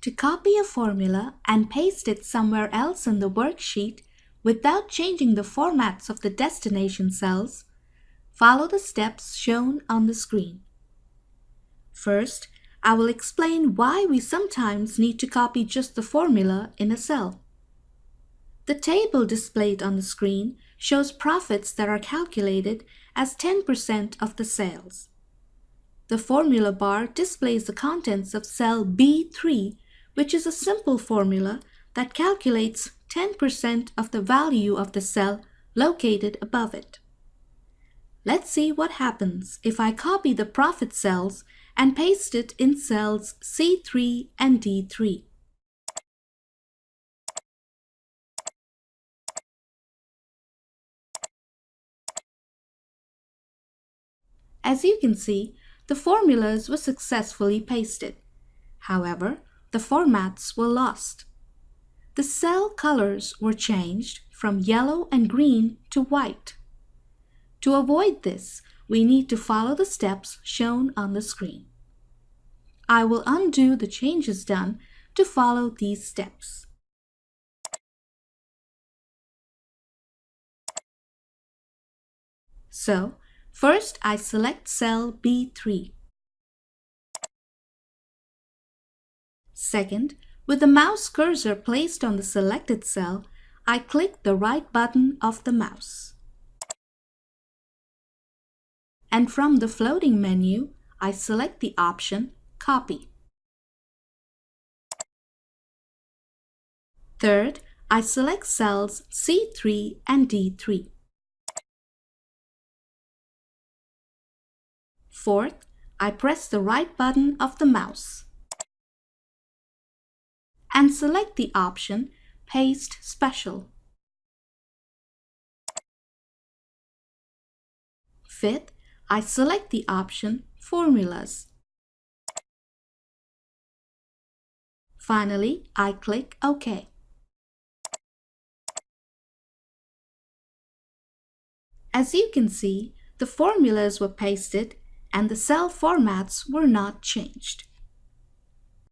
To copy a formula and paste it somewhere else in the worksheet without changing the formats of the destination cells, follow the steps shown on the screen. First, I will explain why we sometimes need to copy just the formula in a cell. The table displayed on the screen shows profits that are calculated as 10% of the sales. The formula bar displays the contents of cell B3, which is a simple formula that calculates 10% of the value of the cell located above it. Let's see what happens if I copy the profit cells and paste it in cells C3 and D3. As you can see, the formulas were successfully pasted. However, the formats were lost. The cell colors were changed from yellow and green to white. To avoid this, we need to follow the steps shown on the screen. I will undo the changes done to follow these steps. So, first I select cell B3. Second, with the mouse cursor placed on the selected cell, I click the right button of the mouse. And from the floating menu, I select the option Copy. Third, I select cells C3 and D3. Fourth, I press the right button of the mouse and select the option Paste Special. Fifth, I select the option Formulas. Finally, I click OK. As you can see, the formulas were pasted and the cell formats were not changed.